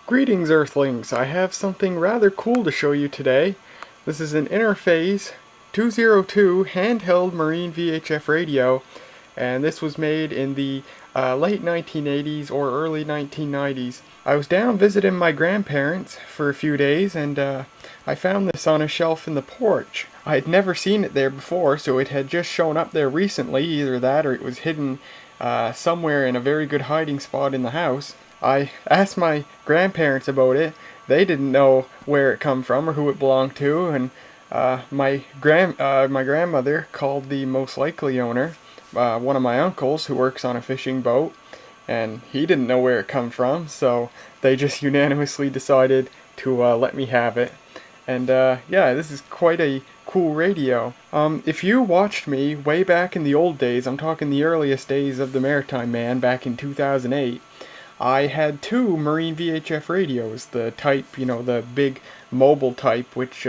Greetings, Earthlings! I have something rather cool to show you today. This is an Interphase 202 handheld marine VHF radio, and this was made in the late 1980s or early 1990s. I was down visiting my grandparents for a few days, and I found this on a shelf in the porch. I had never seen it there before, so it had just shown up there recently, either that or it was hidden somewhere in a very good hiding spot in the house. I asked my grandparents about it. They didn't know where it come from or who it belonged to, and my grandmother called the most likely owner, one of my uncles who works on a fishing boat, and he didn't know where it come from, so they just unanimously decided to let me have it. And yeah, this is quite a cool radio. If you watched me way back in the old days, I'm talking the earliest days of the Maritime Man back in 2008, I had two marine VHF radios, the type, you know, the big mobile type, which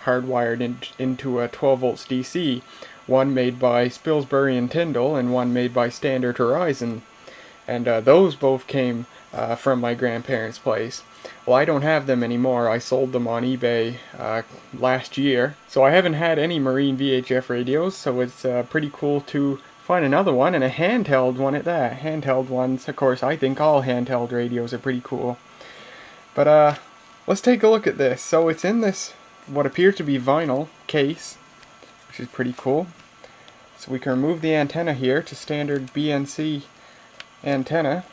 hardwired into a 12 volts DC, one made by Spilsbury and Tyndall and one made by Standard Horizon, and those both came from my grandparents' place. Well, I don't have them anymore. I sold them on eBay last year, so I haven't had any marine VHF radios, so it's pretty cool to find another one, and a handheld one at that. Handheld ones, of course, I think all handheld radios are pretty cool. But let's take a look at this. So it's in this, what appears to be vinyl case, which is pretty cool. So we can remove the antenna here to standard BNC antenna.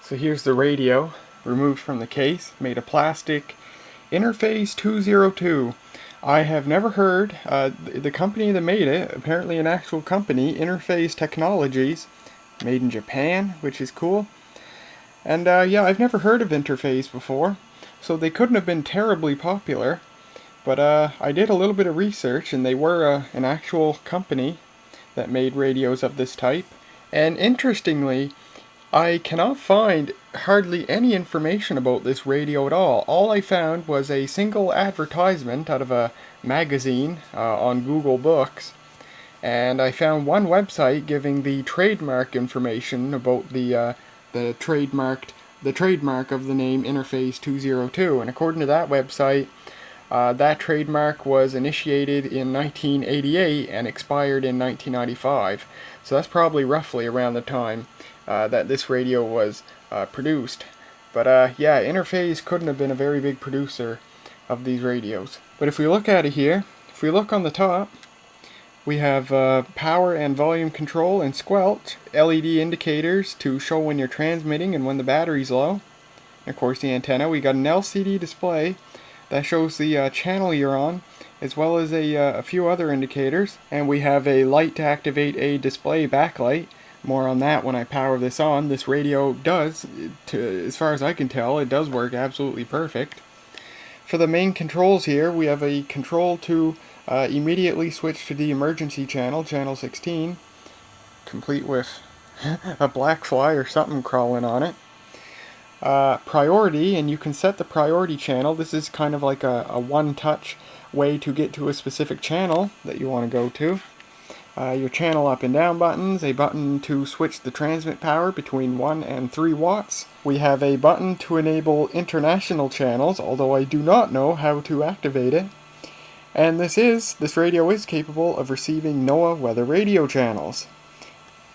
So here's the radio, removed from the case, made of plastic. Interphase 202. I have never heard, the company that made it, apparently an actual company, Interphase Technologies, made in Japan, which is cool. And yeah, I've never heard of Interphase before, so they couldn't have been terribly popular. But I did a little bit of research, and they were an actual company that made radios of this type. And interestingly, I cannot find hardly any information about this radio at all. All I found was a single advertisement out of a magazine on Google Books, and I found one website giving the trademark information about the trademark of the name Interphase 202. And according to that website, that trademark was initiated in 1988 and expired in 1995. So that's probably roughly around the time that this radio was produced. But yeah, Interphase couldn't have been a very big producer of these radios. But if we look at it here, if we look on the top, we have power and volume control and squelch, LED indicators to show when you're transmitting and when the battery's low. And of course the antenna. We got an LCD display that shows the channel you're on, as well as a few other indicators. And we have a light to activate a display backlight. More on that when I power this on. This radio does, as far as I can tell, it does work absolutely perfect. For the main controls here, we have a control to immediately switch to the emergency channel, channel 16, complete with a black fly or something crawling on it. Priority, and you can set the priority channel. This is kind of like a one-touch way to get to a specific channel that you want to go to. Your channel up and down buttons, a button to switch the transmit power between 1 and 3 watts. We have a button to enable international channels, although I do not know how to activate it. And this radio is capable of receiving NOAA weather radio channels.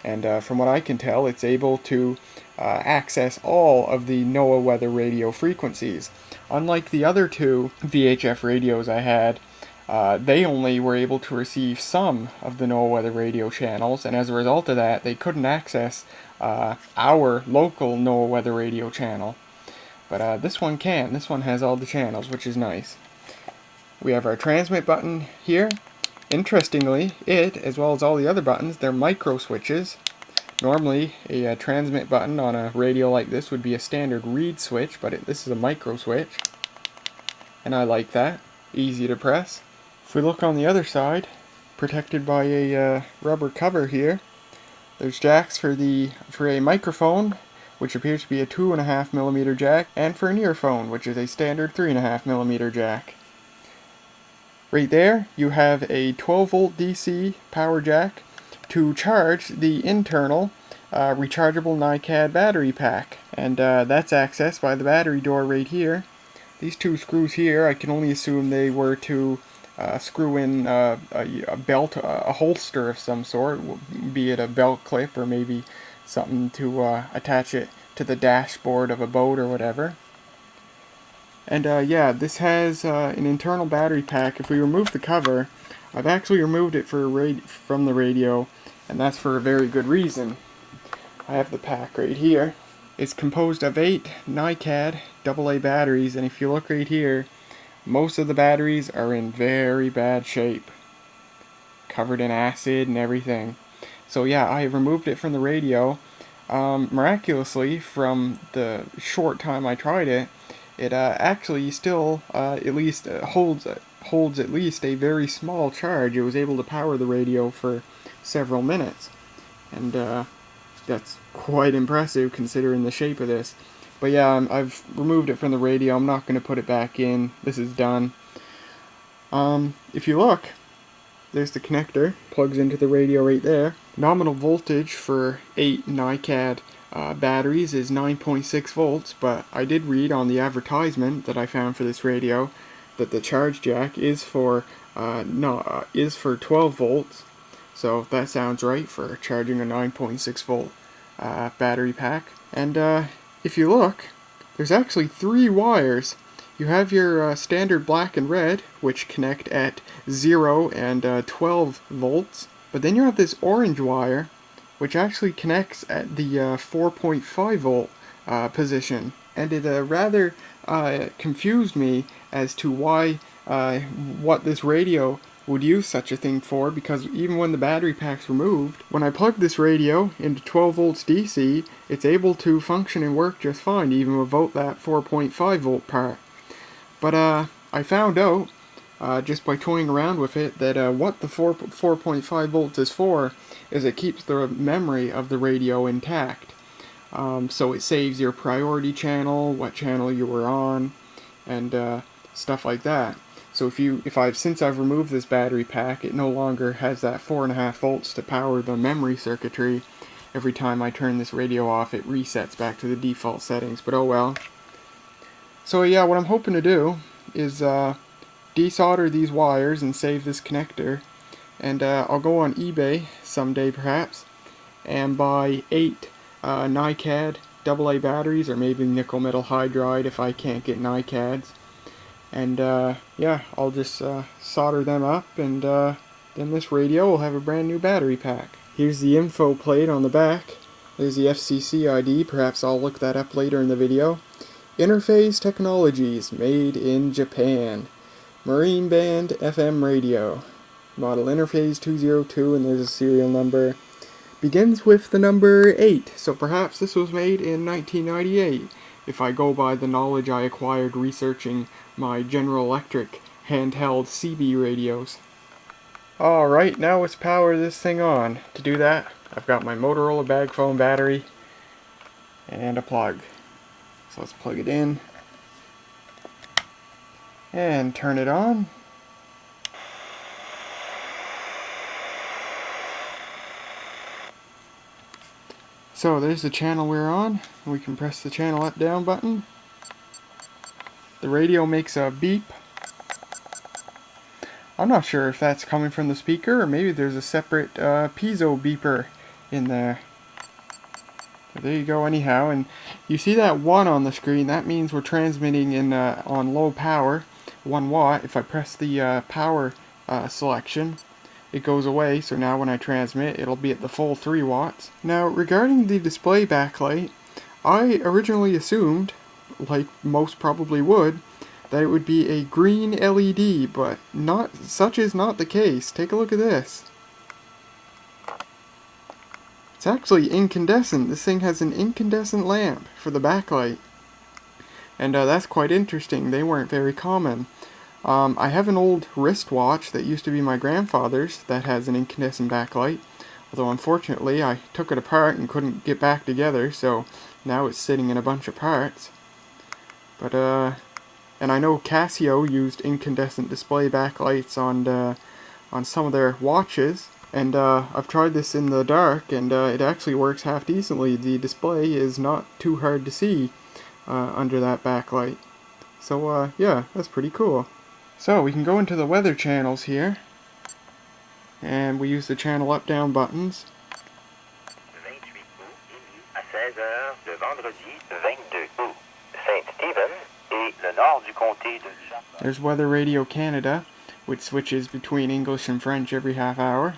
And from what I can tell, it's able to access all of the NOAA weather radio frequencies. Unlike the other two VHF radios I had, they only were able to receive some of the NOAA weather radio channels, and as a result of that, they couldn't access our local NOAA weather radio channel. But this one can. This one has all the channels, which is nice. We have our transmit button here. Interestingly, it, as well as all the other buttons, they're micro switches. Normally, a transmit button on a radio like this would be a standard reed switch, but this is a micro switch, and I like that. Easy to press. If we look on the other side, protected by a rubber cover here, there's jacks for a microphone, which appears to be a 2.5mm jack, and for an earphone, which is a standard 3.5mm jack. Right there, you have a 12 volt DC power jack to charge the internal rechargeable NiCad battery pack, and that's accessed by the battery door right here. These two screws here, I can only assume they were to screw in a belt, a holster of some sort, be it a belt clip or maybe something to attach it to the dashboard of a boat or whatever. And yeah, this has an internal battery pack. If we remove the cover, I've actually removed it from the radio, and that's for a very good reason. I have the pack right here. It's composed of 8 NiCad AA batteries, and if you look right here, most of the batteries are in very bad shape, covered in acid and everything. So yeah, I have removed it from the radio. Miraculously, from the short time I tried it, it actually still at least holds at least a very small charge. It was able to power the radio for several minutes, and that's quite impressive considering the shape of this. But yeah, I've removed it from the radio. I'm not going to put it back in. This is done. If you look, there's the connector, plugs into the radio right there. Nominal voltage for 8 NiCad batteries is 9.6 volts, but I did read on the advertisement that I found for this radio that the charge jack is for 12 volts. So that sounds right for charging a 9.6 volt battery pack. And if you look, there's actually 3 wires. You have your standard black and red, which connect at 0 and 12 volts. But then you have this orange wire, which actually connects at the 4.5 volt position. And it rather confused me as to why, what this radio would use such a thing for, because even when the battery pack's removed, when I plug this radio into 12 volts DC, it's able to function and work just fine, even without that 4.5 volt part. But I found out, just by toying around with it, that what the 4.5 volts is for is it keeps the memory of the radio intact. So it saves your priority channel, what channel you were on, and stuff like that. So since I've removed this battery pack, it no longer has that 4.5 volts to power the memory circuitry. Every time I turn this radio off, it resets back to the default settings, but oh well. So yeah, what I'm hoping to do is desolder these wires and save this connector, and I'll go on eBay someday perhaps and buy 8 NiCad AA batteries, or maybe nickel metal hydride if I can't get NiCads. And yeah, I'll just solder them up, and then this radio will have a brand new battery pack. Here's the info plate on the back. There's the FCC ID, perhaps I'll look that up later in the video. Interphase Technologies, made in Japan. Marine band FM radio. Model Interphase 202, and there's a serial number. Begins with the number 8, so perhaps this was made in 1998, if I go by the knowledge I acquired researching my General Electric handheld CB radios. Alright, now let's power this thing on. To do that, I've got my Motorola bag phone battery and a plug. So let's plug it in and turn it on. So there's the channel we're on. We can press the channel up down button. The radio makes a beep. I'm not sure if that's coming from the speaker, or maybe there's a separate piezo beeper in there. So there you go anyhow, and you see that 1 on the screen. That means we're transmitting in on low power, 1 watt. If I press the power selection, it goes away, so now when I transmit, it'll be at the full 3 watts. Now, regarding the display backlight, I originally assumed, like most probably would, that it would be a green LED, but such is not the case. Take a look at this. It's actually incandescent. This thing has an incandescent lamp for the backlight. And that's quite interesting. They weren't very common. I have an old wristwatch that used to be my grandfather's that has an incandescent backlight, although unfortunately I took it apart and couldn't get back together, so now it's sitting in a bunch of parts. But and I know Casio used incandescent display backlights on some of their watches, And I've tried this in the dark, and it actually works half decently. The display is not too hard to see under that backlight. So yeah, that's pretty cool. So we can go into the weather channels here, and we use the channel up-down buttons. 28 août, à 16h, le vendredi 22 août, Saint-Stephen et le nord du comté de Japon. There's Weather Radio Canada, which switches between English and French every half hour.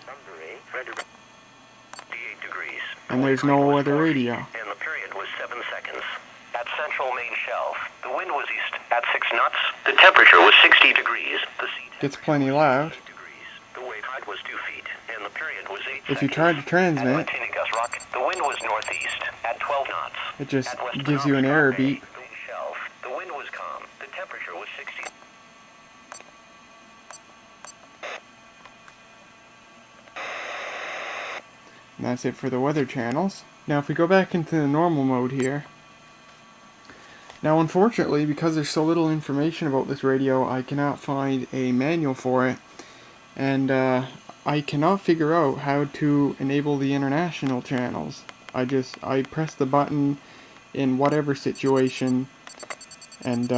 And there's no weather radio. And the period was 7 seconds. At central main shelf, the wind was east at 6 knots. The temperature was 60 degrees. The sea Gets plenty loud. degrees. The wave height was 2 feet, and the period was 8 If you try to transmit, the wind was northeast at 12 knots. it just gives you an error beep. Main shelf, the wind was calm. The temperature was 60. And that's it for the weather channels. Now if we go back into the normal mode here. Now unfortunately, because there's so little information about this radio, I cannot find a manual for it. And I cannot figure out how to enable the international channels. I press the button in whatever situation, and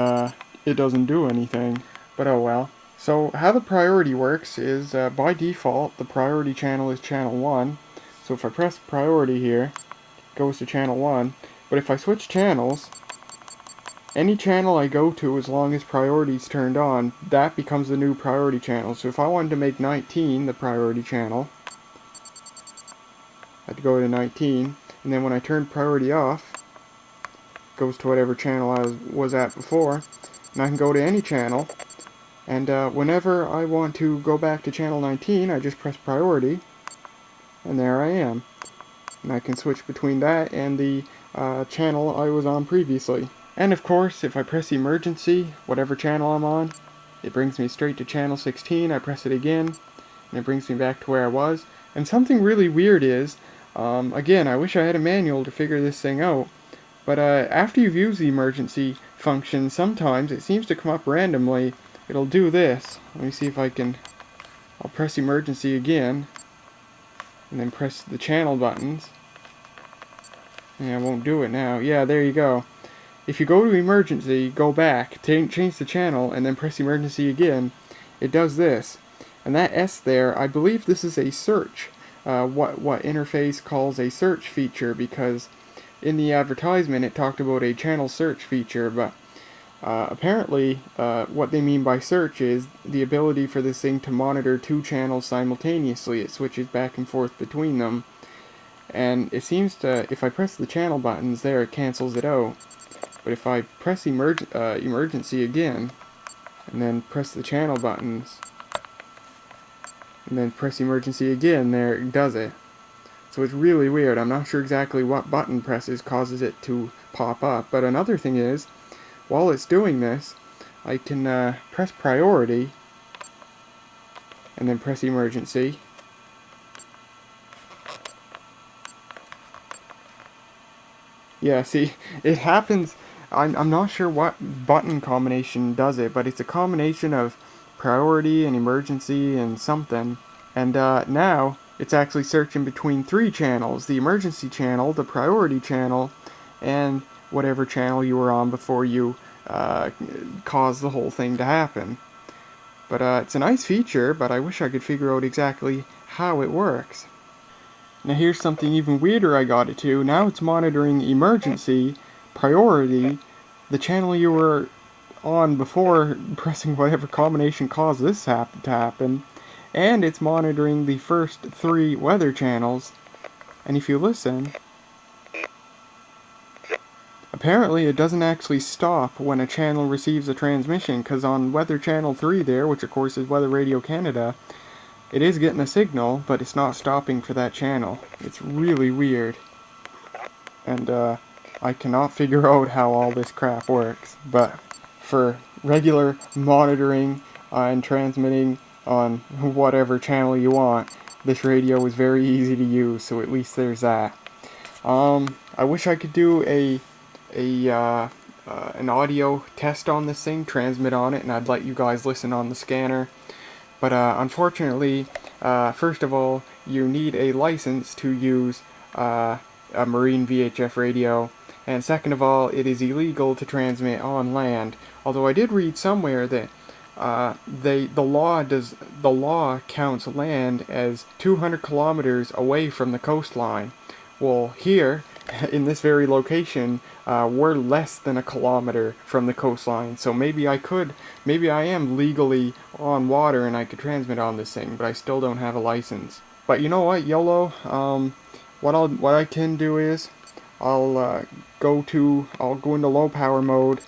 it doesn't do anything. But oh well. So how the priority works is, by default, the priority channel is channel 1. So if I press priority here, it goes to channel 1. But if I switch channels, any channel I go to, as long as priority is turned on, that becomes the new priority channel. So if I wanted to make 19 the priority channel, I'd go to 19. And then when I turn priority off, it goes to whatever channel I was at before. And I can go to any channel. And whenever I want to go back to channel 19, I just press priority. And there I am. And I can switch between that and the channel I was on previously. And of course, if I press emergency, whatever channel I'm on, it brings me straight to channel 16. I press it again, and it brings me back to where I was. And something really weird is, again, I wish I had a manual to figure this thing out, but after you've used the emergency function, sometimes it seems to come up randomly. It'll do this. Let me see if I can... I'll press emergency again, and then press the channel buttons. Yeah, I won't do it now. Yeah, there you go. If you go to emergency, go back, change the channel, and then press emergency again, it does this. And that S there, I believe this is a search. What Interphase calls a search feature, because in the advertisement it talked about a channel search feature, but apparently what they mean by search is the ability for this thing to monitor 2 channels simultaneously. It switches back and forth between them. And it seems to, if I press the channel buttons there, it cancels it out. But if I press emergency again, and then press the channel buttons, and then press emergency again, there it does it. So it's really weird. I'm not sure exactly what button presses causes it to pop up. But another thing is, while it's doing this, I can press priority, and then press emergency. Yeah, see, it happens. I'm not sure what button combination does it, but it's a combination of priority and emergency and something. And now it's actually searching between 3 channels: the emergency channel, the priority channel, and whatever channel you were on before you caused the whole thing to happen. But it's a nice feature, but I wish I could figure out exactly how it works. Now here's something even weirder I got it to. Now it's monitoring emergency, priority, the channel you were on before pressing whatever combination caused this to happen, and it's monitoring the first 3 weather channels. And if you listen, apparently it doesn't actually stop when a channel receives a transmission, because on weather channel 3 there, which of course is Weather Radio Canada, it is getting a signal, but it's not stopping for that channel. It's really weird. And I cannot figure out how all this crap works. But for regular monitoring and transmitting on whatever channel you want, this radio is very easy to use, so at least there's that. I wish I could do an audio test on this thing, transmit on it, and I'd let you guys listen on the scanner. But unfortunately, first of all, you need a license to use a marine VHF radio, and second of all, it is illegal to transmit on land. Although I did read somewhere that the law counts land as 200 kilometers away from the coastline. Well, here in this very location, we're less than a kilometer from the coastline. So maybe I am legally on water and I could transmit on this thing, but I still don't have a license. But you know what, YOLO? What I can do is I'll go into low power mode.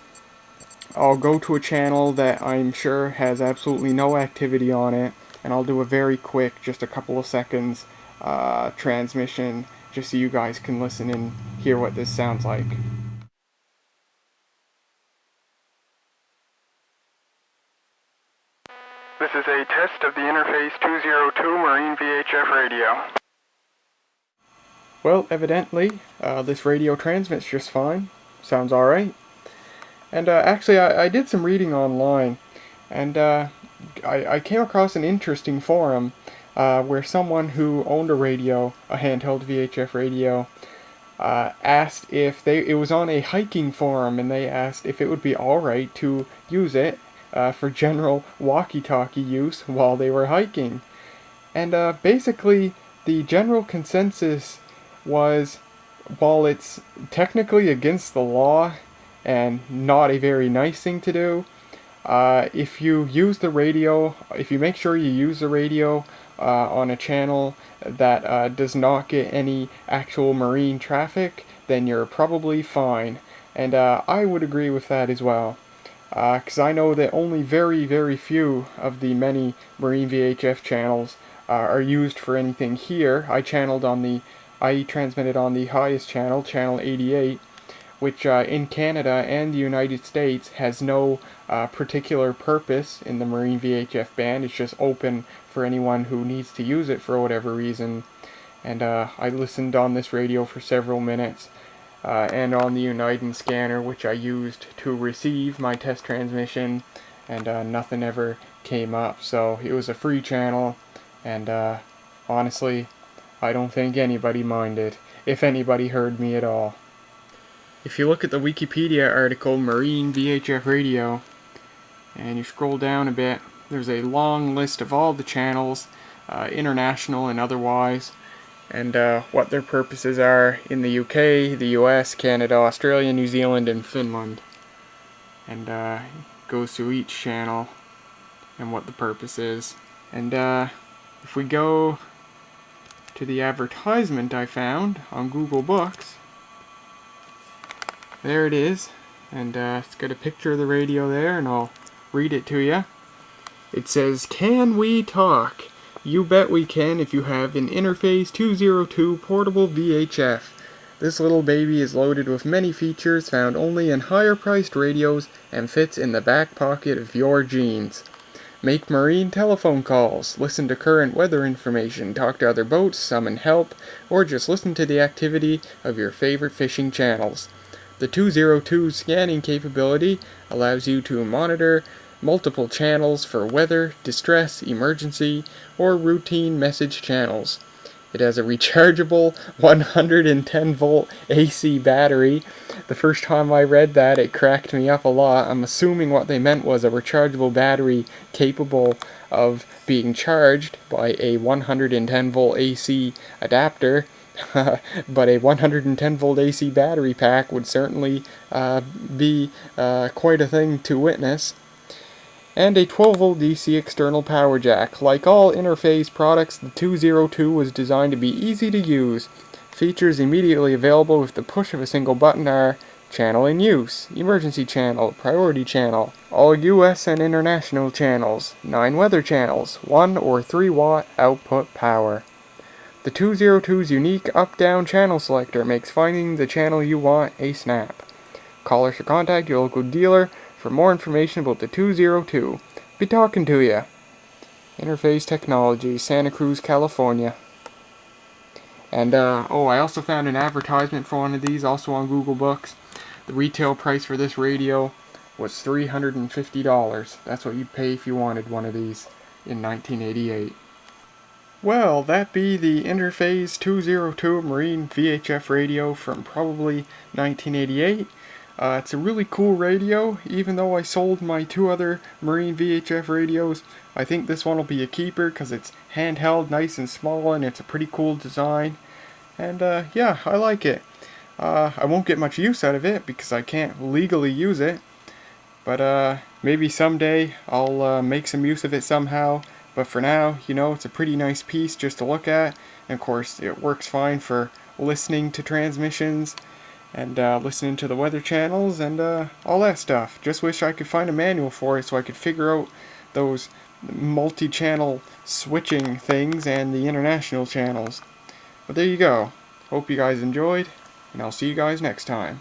I'll go to a channel that I'm sure has absolutely no activity on it, and I'll do a very quick, just a couple of seconds transmission, just so you guys can listen and hear what this sounds like. This is a test of the Interphase 202 Marine VHF radio. Well, evidently, this radio transmits just fine. Sounds alright. And actually, I did some reading online, and I came across an interesting forum where someone who owned a radio, a handheld VHF radio, asked if it was on a hiking forum, and they asked if it would be alright to use it for general walkie-talkie use while they were hiking. And basically, the general consensus was, while it's technically against the law and not a very nice thing to do, if you make sure you use the radio on a channel that does not get any actual marine traffic, then you're probably fine. And I would agree with that as well. Because I know that only very, very few of the many marine VHF channels are used for anything here. I transmitted on the highest channel, channel 88, which in Canada and the United States has no particular purpose in the marine VHF band. It's just open for anyone who needs to use it for whatever reason. And I listened on this radio for several minutes, and on the Uniden scanner, which I used to receive my test transmission, and nothing ever came up. So it was a free channel, and honestly, I don't think anybody minded, if anybody heard me at all. If you look at the Wikipedia article, Marine VHF Radio, and you scroll down a bit, there's a long list of all the channels, international and otherwise, and what their purposes are in the UK, the US, Canada, Australia, New Zealand, and Finland. And it goes through each channel and what the purpose is. And if we go to the advertisement I found on Google Books, there it is, and it's got a picture of the radio there, and I'll read it to you. It says, "Can we talk? You bet we can if you have an Interphase 202 portable VHF. This little baby is loaded with many features found only in higher priced radios and fits in the back pocket of your jeans. Make marine telephone calls, listen to current weather information, talk to other boats, summon help, or just listen to the activity of your favorite fishing channels. The 202 scanning capability allows you to monitor multiple channels for weather, distress, emergency, or routine message channels. It has a rechargeable 110-volt AC battery." The first time I read that, it cracked me up a lot. I'm assuming what they meant was a rechargeable battery capable of being charged by a 110-volt AC adapter. But a 110-volt AC battery pack would certainly be quite a thing to witness. And a 12-volt DC external power jack. Like all Interphase products, the 202 was designed to be easy to use. Features immediately available with the push of a single button are channel in use, emergency channel, priority channel, all US and international channels, 9 weather channels, 1 or 3 watt output power. The 202's unique up-down channel selector makes finding the channel you want a snap. Call or contact your local dealer for more information about the 202. Be talking to ya. Interphase Technology, Santa Cruz, California. And, I also found an advertisement for one of these, also on Google Books. The retail price for this radio was $350. That's what you'd pay if you wanted one of these in 1988. Well, that be the Interphase 202 Marine VHF radio from probably 1988. It's a really cool radio, even though I sold my two other Marine VHF radios. I think this one will be a keeper because it's handheld, nice and small, and it's a pretty cool design. And yeah, I like it. I won't get much use out of it because I can't legally use it. But maybe someday I'll make some use of it somehow. But for now, you know, it's a pretty nice piece just to look at. And of course, it works fine for listening to transmissions and listening to the weather channels and all that stuff. Just wish I could find a manual for it so I could figure out those multi-channel switching things and the international channels. But there you go. Hope you guys enjoyed, and I'll see you guys next time.